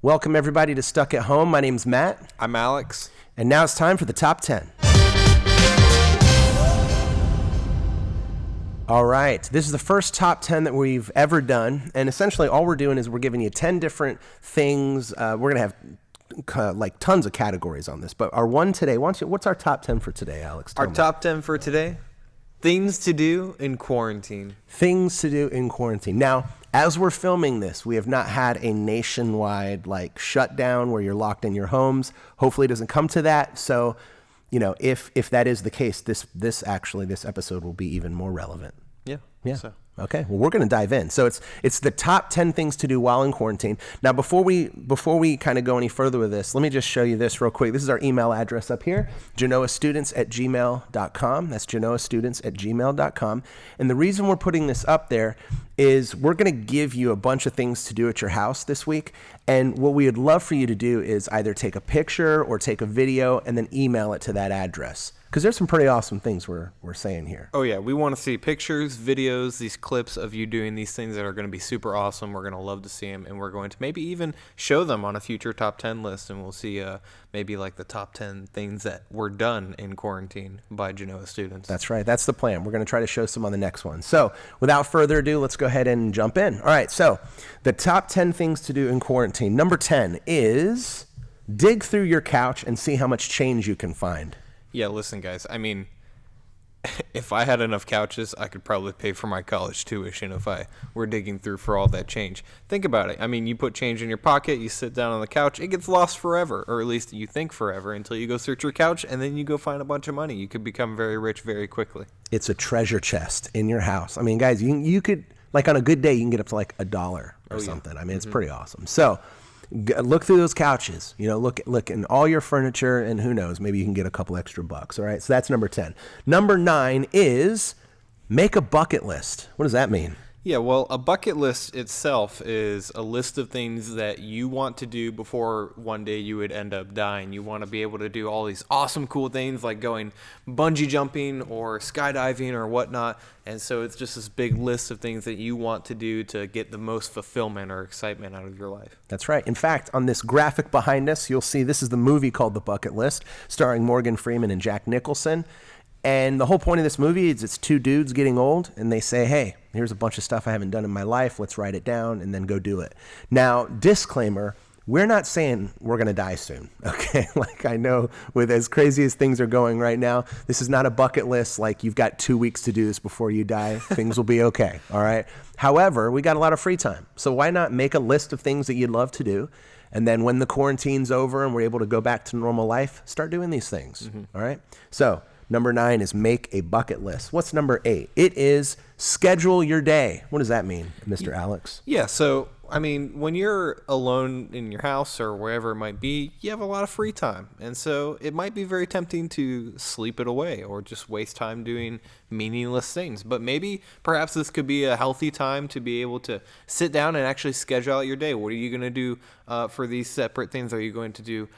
Welcome, everybody, to Stuck at Home. My name's Matt. I'm Alex. And now it's time for the top 10. All right. This is the first top 10 that we've ever done. And essentially, all we're doing is we're giving you 10 different things. We're going to have like tons of categories on this. But our one today, what's our top 10 for today, Alex? Our top 10 for today, things to do in quarantine. Things to do in quarantine. Now, as we're filming this, we have not had a nationwide shutdown where you're locked in your homes. Hopefully it doesn't come to that. So, if that is the case, this episode will be even more relevant. Yeah. So. Okay. Well, we're going to dive in. So it's the top 10 things to do while in quarantine. Now, before we kind of go any further with this, let me just show you this real quick. This is our email address up here, genoastudents@gmail.com. That's genoastudents@gmail.com. And the reason we're putting this up there is we're going to give you a bunch of things to do at your house this week. And what we would love for you to do is either take a picture or take a video and then email it to that address. Because there's some pretty awesome things we're saying here. Oh, yeah. We want to see pictures, videos, these clips of you doing these things that are going to be super awesome. We're going to love to see them. And we're going to maybe even show them on a future top 10 list. And we'll see maybe the top 10 things that were done in quarantine by Genoa students. That's right. That's the plan. We're going to try to show some on the next one. So without further ado, let's go ahead and jump in. All right. So the top 10 things to do in quarantine. Number 10 is dig through your couch and see how much change you can find. Yeah, listen, guys. I mean, if I had enough couches, I could probably pay for my college tuition if I were digging through for all that change. Think about it. I mean, you put change in your pocket, you sit down on the couch, it gets lost forever, or at least you think forever, until you go search your couch, and then you go find a bunch of money. You could become very rich very quickly. It's a treasure chest in your house. I mean, guys, you could, on a good day, you can get up to $1 or something. I mean, it's pretty awesome. So look through those couches, look in all your furniture, and who knows, maybe you can get a couple extra bucks. All right. So that's number 10. Number 9 is make a bucket list. What does that mean? Yeah, well, a bucket list itself is a list of things that you want to do before one day you would end up dying. You want to be able to do all these awesome, cool things like going bungee jumping or skydiving or whatnot. And so it's just this big list of things that you want to do to get the most fulfillment or excitement out of your life. That's right. In fact, on this graphic behind us, you'll see this is the movie called The Bucket List, starring Morgan Freeman and Jack Nicholson. And the whole point of this movie is it's two dudes getting old, and they say, hey, here's a bunch of stuff I haven't done in my life. Let's write it down and then go do it. Now, disclaimer, we're not saying we're going to die soon, okay? I know with as crazy as things are going right now, this is not a bucket list you've got 2 weeks to do this before you die. Things will be okay, all right? However, we got a lot of free time. So why not make a list of things that you'd love to do? And then when the quarantine's over and we're able to go back to normal life, start doing these things, all right? So number 9 is make a bucket list. What's number 8? It is schedule your day. What does that mean, Mr. Alex? Yeah, so, I mean, when you're alone in your house or wherever it might be, you have a lot of free time. And so it might be very tempting to sleep it away or just waste time doing meaningless things. But perhaps this could be a healthy time to be able to sit down and actually schedule out your day. What are you going to do for these separate things? Are you going to do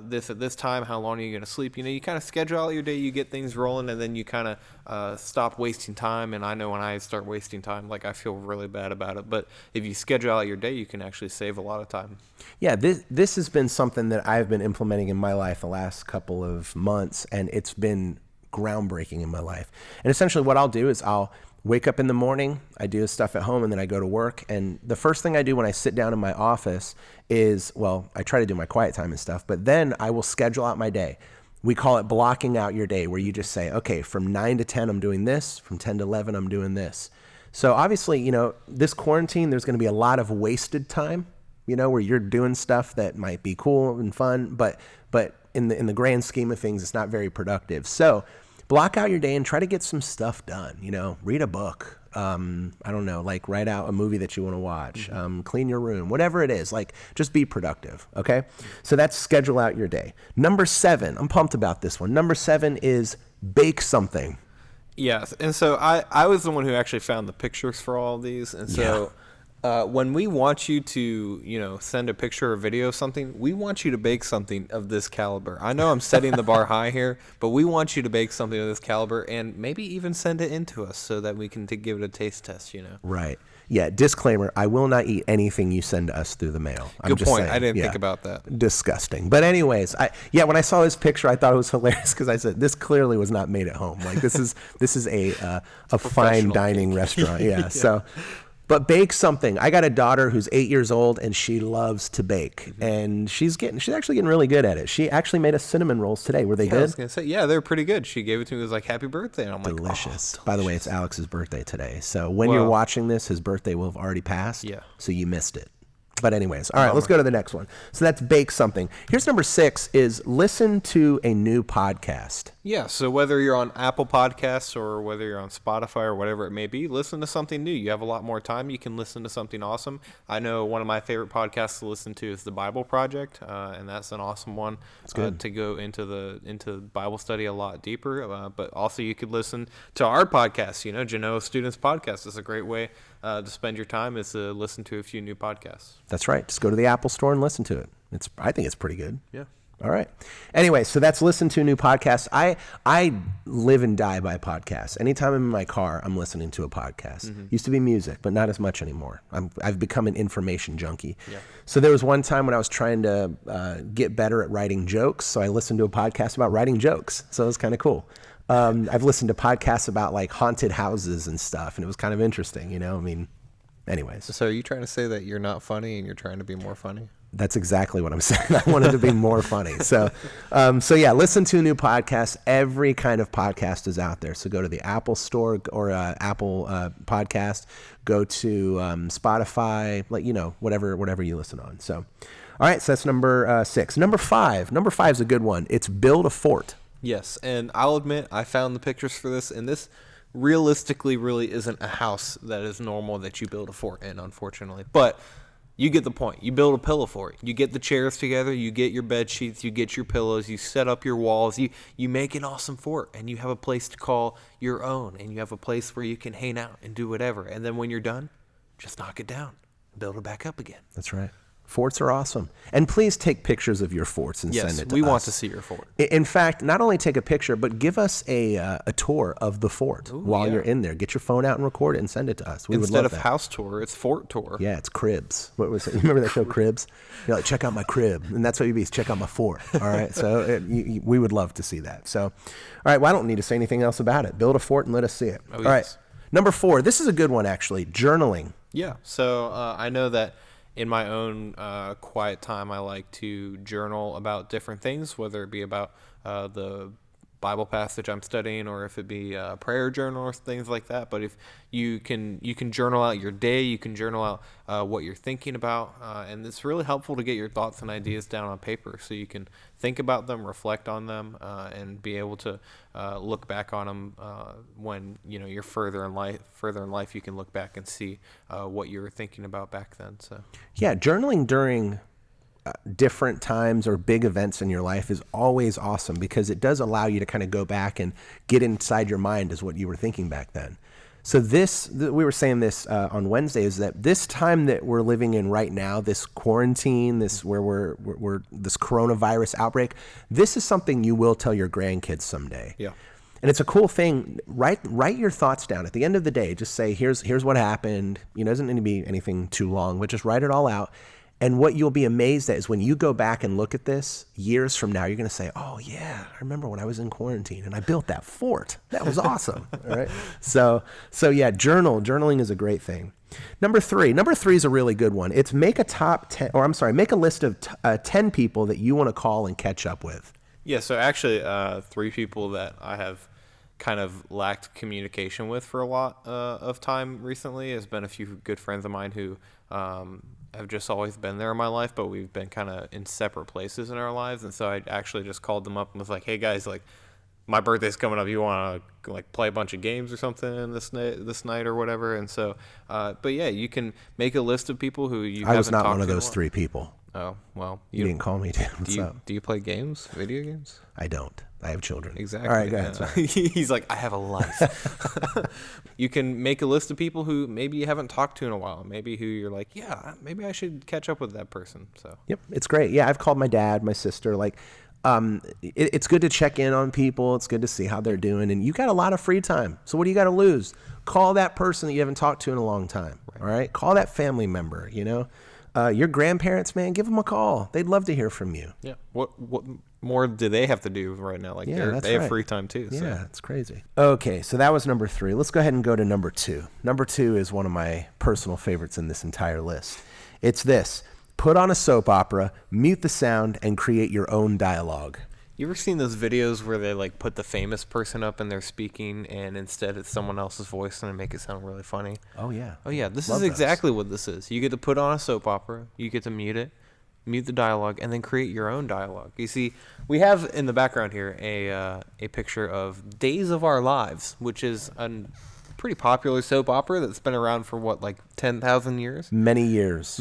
this at this time? How long are you going to sleep? You kind of schedule out your day, you get things rolling, and then you kind of stop wasting time. And I know when I start wasting time, I feel really bad about it. But if you schedule out your day, you can actually save a lot of time. Yeah, this has been something that I've been implementing in my life the last couple of months, and it's been groundbreaking in my life. And essentially what I'll do is I'll wake up in the morning, I do stuff at home, and then I go to work. And the first thing I do when I sit down in my office is, I try to do my quiet time and stuff, but then I will schedule out my day. We call it blocking out your day, where you just say, okay, from 9 to 10, I'm doing this. From 10 to 11, I'm doing this. So obviously, this quarantine, there's going to be a lot of wasted time, where you're doing stuff that might be cool and fun, but in the grand scheme of things, it's not very productive. So block out your day and try to get some stuff done. Read a book. I don't know, write out a movie that you want to watch. Clean your room, whatever it is. Just be productive. Okay. So that's schedule out your day. Number 7. I'm pumped about this one. Number 7 is bake something. Yes, and so I was the one who actually found the pictures for all of these, and so when we want you to, send a picture or video of something, we want you to bake something of this caliber. I know I'm setting the bar high here, but we want you to bake something of this caliber and maybe even send it in to us so that we can give it a taste test, Right. Yeah, disclaimer, I will not eat anything you send us through the mail. I'm Good just point. saying, I didn't yeah. think about that. Disgusting. But anyways, when I saw this picture, I thought it was hilarious because I said, this clearly was not made at home. Like this is a fine dining restaurant. Yeah. So, but bake something. I got a daughter who's 8 years old and she loves to bake, and she's actually getting really good at it. She actually made us cinnamon rolls today. Were they I good? was gonna say, yeah, they're pretty good. She gave it to me. It was like, "Happy birthday!" And I'm like, Delicious. "Oh, By the way, it's Alex's birthday today. So when you're Well- watching this, his birthday will have already passed. Yeah. So you missed it. But anyways, all right, let's go to the next one. So that's bake something. Here's number 6 is listen to a new podcast. Yeah, so whether you're on Apple Podcasts or whether you're on Spotify or whatever it may be, listen to something new. You have a lot more time. You can listen to something awesome. I know one of my favorite podcasts to listen to is The Bible Project, and that's an awesome one to go into Bible study a lot deeper. But also you could listen to our podcast, Genoa Students Podcast is a great way to spend your time, is to listen to a few new podcasts. That's right. Just go to the Apple Store and listen to it. I think it's pretty good. Yeah. All right. Anyway, so that's listen to a new podcast. I live and die by podcasts. Anytime I'm in my car, I'm listening to a podcast. Used to be music, but not as much anymore. I've become an information junkie. Yeah. So there was one time when I was trying to get better at writing jokes, so I listened to a podcast about writing jokes. So it was kind of cool. I've listened to podcasts about like haunted houses and stuff, and it was kind of interesting, anyways. So are you trying to say that you're not funny and you're trying to be more funny? That's exactly what I'm saying. I wanted to be more funny. So yeah, listen to a new podcast. Every kind of podcast is out there. So go to the Apple Store or Apple Podcast. Go to Spotify, whatever you listen on. So, all right. So that's number 6. Number 5. Number 5 is a good one. It's build a fort. Yes, and I'll admit I found the pictures for this, and this realistically really isn't a house that is normal that you build a fort in, unfortunately. But you get the point. You build a pillow fort. You get the chairs together. You get your bed sheets. You get your pillows. You set up your walls. You make an awesome fort, and you have a place to call your own, and you have a place where you can hang out and do whatever. And then when you're done, just knock it down, build it back up again. That's right. Forts are awesome. And please take pictures of your forts and send it to us. Yes, we want to see your fort. In fact, not only take a picture, but give us a tour of the fort while you're in there. Get your phone out and record it and send it to us. We would Instead love of that. house tour, it's fort tour. Yeah, it's Cribs. What was it? You remember that show Cribs? You're like, check out my crib. And that's what you'd be, check out my fort. All right? So we would love to see that. So, all right, well, I don't need to say anything else about it. Build a fort and let us see it. Oh, all yes. right. Number 4. This is a good one, actually. Journaling. Yeah. So I know that in my own quiet time, I like to journal about different things, whether it be about the Bible passage I'm studying, or if it be a prayer journal or things like that. But if you can journal out your day, you can journal out what you're thinking about, and it's really helpful to get your thoughts and ideas down on paper so you can think about them, reflect on them, and be able to look back on them when you're further in life. You can look back and see what you were thinking about back then. So Yeah, journaling during different times or big events in your life is always awesome because it does allow you to kind of go back and get inside your mind as what you were thinking back then. So we were saying this on Wednesday, is that this time that we're living in right now, this quarantine, this where we're this coronavirus outbreak, this is something you will tell your grandkids someday. yeah. And it's a cool thing. Write your thoughts down at the end of the day. Just say, here's what happened. It doesn't need to be anything too long, but just write it all out. And what you'll be amazed at is when you go back and look at this years from now, you're going to say, oh, yeah, I remember when I was in quarantine and I built that fort. That was awesome. All right. So yeah, journaling is a great thing. Number 3 is a really good one. It's make a list of 10 people that you want to call and catch up with. Yeah, so actually 3 people that I have kind of lacked communication with for a lot of time recently has been a few good friends of mine who have just always been there in my life, but we've been kind of in separate places in our lives. And so I actually just called them up and was like, hey guys, like my birthday's coming up. You want to like play a bunch of games or something this night or whatever? And so, but yeah, you can make a list of people who you haven't talked to. I was not one of those 3 people. Oh, well. You didn't call me, dude. What's up? Do you play games, video games? I don't. I have children. Exactly. All right, go ahead. He's like, I have a life. You can make a list of people who maybe you haven't talked to in a while. Maybe who you're like, yeah, maybe I should catch up with that person. So. Yep, it's great. Yeah, I've called my dad, my sister. Like, It's good to check in on people. It's good to see how they're doing. And you got a lot of free time. So what do you got to lose? Call that person that you haven't talked to in a long time. Right. All right. Call that family member, your grandparents, man, give them a call. They'd love to hear from you. Yeah. What more do they have to do right now? Like they have free time too. So. Yeah, it's crazy. Okay. So that was number 3. Let's go ahead and go to number 2. Number 2 is one of my personal favorites in this entire list. It's this. Put on a soap opera, mute the sound, and create your own dialogue. You ever seen those videos where they like put the famous person up and they're speaking, and instead it's someone else's voice and they make it sound really funny? Oh yeah. Oh yeah. This is exactly what this is. You get to put on a soap opera. You get to mute the dialogue, and then create your own dialogue. You see, we have in the background here a picture of Days of Our Lives, which is a pretty popular soap opera that's been around for what, like 10,000 years? Many years.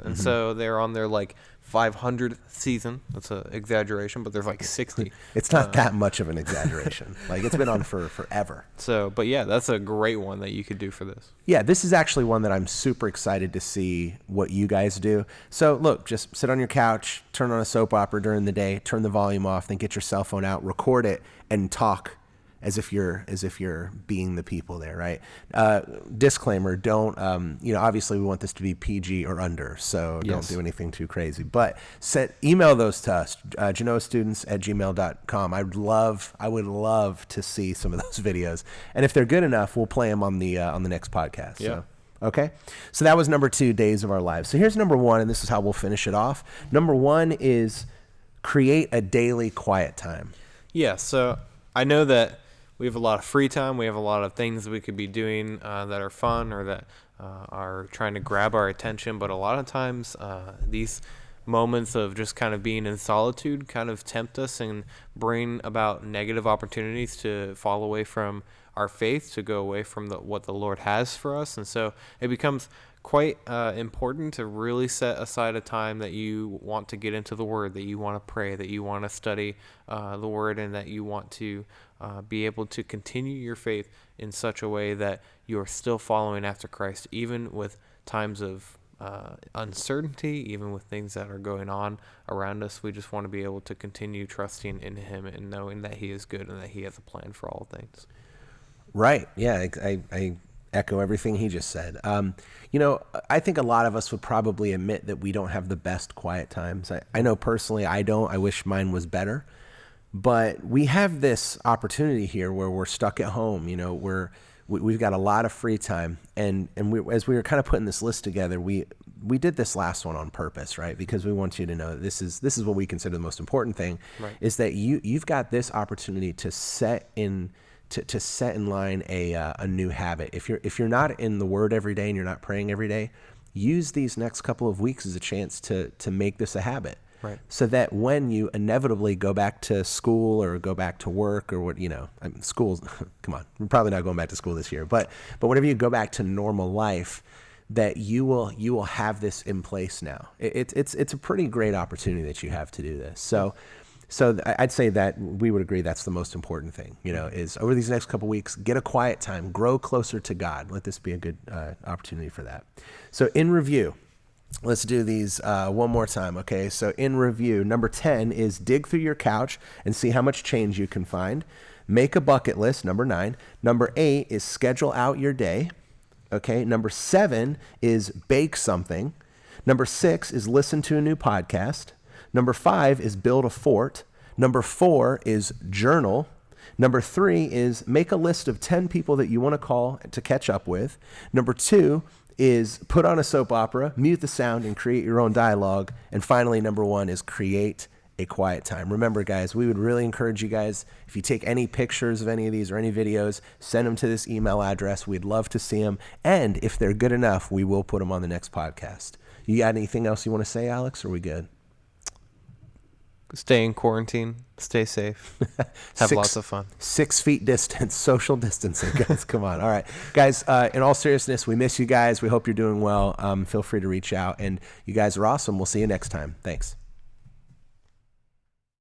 And so they're on their like 500th season. That's an exaggeration, but there's like 60. It's not that much of an exaggeration. Like, it's been on for forever. So, but yeah, that's a great one that you could do for this. Yeah, this is actually one that I'm super excited to see what you guys do. So look, just sit on your couch, turn on a soap opera during the day, turn the volume off, then get your cell phone out, record it, and talk as if you're being the people there, right? Disclaimer: don't, obviously we want this to be PG or under, so don't do anything too crazy. But email those to us, genoastudents@gmail.com. I would love to see some of those videos, and if they're good enough, we'll play them on the next podcast. Yeah. So. Okay, so that was number 2, Days of Our Lives. So here's number 1, and this is how we'll finish it off. Number 1 is create a daily quiet time. Yeah, so I know that we have a lot of free time. We have a lot of things we could be doing that are fun or that are trying to grab our attention. But a lot of times these moments of just kind of being in solitude kind of tempt us and bring about negative opportunities to fall away from our faith, to go away from what the Lord has for us. And so it becomes quite important to really set aside a time that you want to get into the Word, that you want to pray, that you want to study the Word, and that you want to be able to continue your faith in such a way that you're still following after Christ, even with times of uncertainty, even with things that are going on around us. We just want to be able to continue trusting in Him and knowing that He is good and that He has a plan for all things. Right. Yeah, I echo everything he just said. I think a lot of us would probably admit that we don't have the best quiet times. I know personally I don't. I wish mine was better. But we have this opportunity here where we're stuck at home. We've got a lot of free time. And as we were kind of putting this list together, we did this last one on purpose, right? Because we want you to know that this is what we consider the most important thing, right? Is that you've got this opportunity to set in line a new habit. If you're not in the Word every day and you're not praying every day, use these next couple of weeks as a chance to make this a habit. Right. So that when you inevitably go back to school or go back to work or schools, come on, we're probably not going back to school this year, but whenever you go back to normal life, that you will have this in place now. It's a pretty great opportunity that you have to do this. So I'd say that we would agree that's the most important thing, is over these next couple weeks, get a quiet time, grow closer to God. Let this be a good opportunity for that. So in review, let's do these one more time, okay? So in review, number 10 is dig through your couch and see how much change you can find. Make a bucket list, number 9. Number 8 is schedule out your day, okay? Number 7 is bake something. Number 6 is listen to a new podcast. Number 5 is build a fort. Number 4 is journal. Number 3 is make a list of 10 people that you want to call to catch up with. Number 2 is put on a soap opera, mute the sound, and create your own dialogue. And finally, number 1 is create a quiet time. Remember, guys, we would really encourage you guys, if you take any pictures of any of these or any videos, send them to this email address. We'd love to see them. And if they're good enough, we will put them on the next podcast. You got anything else you want to say, Alex, or are we good? Stay in quarantine. Stay safe. Have lots of fun. 6 feet distance, social distancing, guys. Come on. All right. Guys, in all seriousness, we miss you guys. We hope you're doing well. Feel free to reach out. And you guys are awesome. We'll see you next time. Thanks.